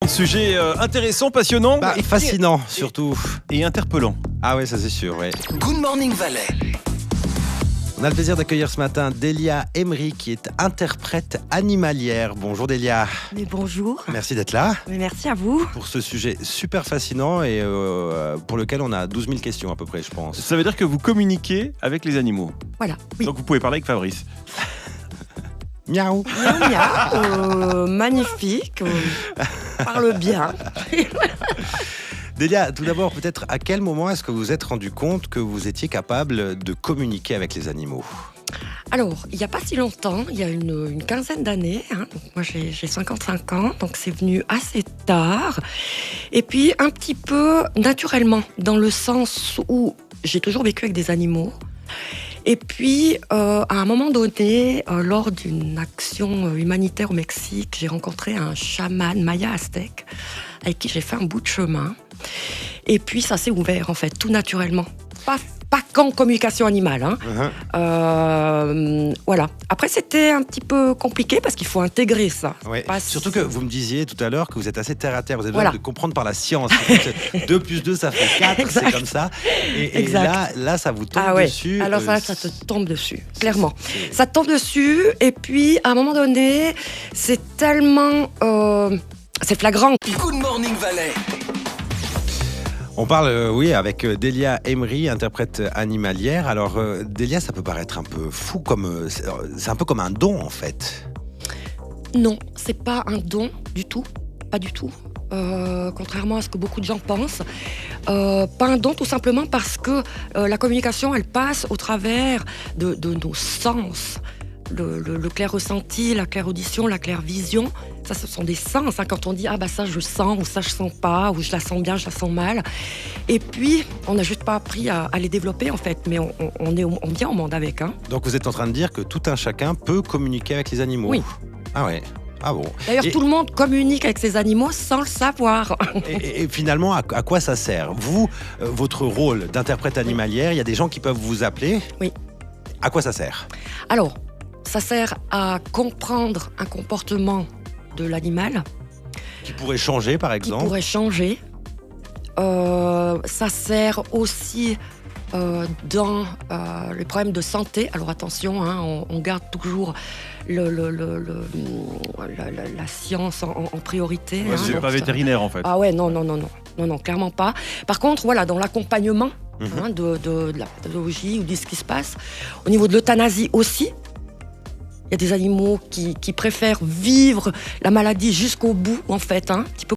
Sujet intéressant, passionnant Fascinant surtout. et interpellant. Ah ouais, ça c'est sûr, ouais. Good Morning Valais. On a le plaisir d'accueillir ce matin Delia Emery qui est interprète animalière. Bonjour Delia. Mais bonjour. Merci d'être là Mais merci à vous. pour ce sujet super fascinant et pour lequel on a 12 000 questions à peu près, je pense. Ça veut dire que vous communiquez avec les animaux. Voilà. Oui. Donc vous pouvez parler avec Fabrice. Miaou. Miaou, miaou, magnifique. Parle bien. Delia, tout d'abord, peut-être à quel moment est-ce que vous vous êtes rendu compte que vous étiez capable de communiquer avec les animaux ? Alors, il n'y a pas si longtemps, il y a une quinzaine d'années, donc moi j'ai 55 ans, donc c'est venu assez tard. Et puis un petit peu naturellement, dans le sens où j'ai toujours vécu avec des animaux. Et puis, à un moment donné, lors d'une action humanitaire au Mexique, j'ai rencontré un chaman maya aztèque avec qui j'ai fait un bout de chemin. Et puis, ça s'est ouvert, en fait, tout naturellement. Pas qu'en communication animale. Voilà. Après, c'était un petit peu compliqué parce qu'il faut intégrer ça. Ouais. Pas Surtout si- que vous me disiez tout à l'heure que vous êtes assez terre à terre. Vous avez Voilà. besoin de comprendre par la science. 2 plus 2, ça fait 4, c'est Exact. comme ça. Et Exact. là, ça vous tombe Ah ouais. dessus. Alors ça te tombe dessus, clairement. c'est- Ça te tombe dessus, et puis à un moment donné, c'est tellement... c'est flagrant. Good Morning Valais. On parle, oui, avec Delia Emery, interprète animalière. Alors, Delia, ça peut paraître un peu fou, c'est un peu comme un don, en fait. Non, c'est pas un don du tout, pas du tout. Contrairement à ce que beaucoup de gens pensent. Pas un don tout simplement parce que la communication, elle passe au travers de nos sens. Le clair ressenti, la claire audition, la claire vision, ça ce sont des sens. Quand on dit ah bah ça je sens, ou ça je sens pas, ou je la sens bien, je la sens mal. Et puis on n'a juste pas appris à les développer en fait, mais on vient au monde avec. Donc, vous êtes en train de dire que tout un chacun peut communiquer avec les animaux. Oui. Ah ouais. Ah bon. D'ailleurs Et- tout le monde communique avec ses animaux sans le savoir. Et finalement, à quoi ça sert ? Vous, votre rôle d'interprète animalière, il y a des gens qui peuvent vous appeler. Oui. À quoi ça sert ? Alors, ça sert à comprendre un comportement de l'animal Qui pourrait changer, par qui exemple. pourrait changer. Ça sert aussi dans les problèmes de santé. Alors attention, on garde toujours la science en priorité. Ouais, c'est donc pas ça- vétérinaire en fait. Ah ouais, non, clairement pas. Par contre, voilà, dans l'accompagnement de la pathologie ou de ce qui se passe, au niveau de l'euthanasie aussi, il y a des animaux qui préfèrent vivre la maladie jusqu'au bout, en fait, un petit peu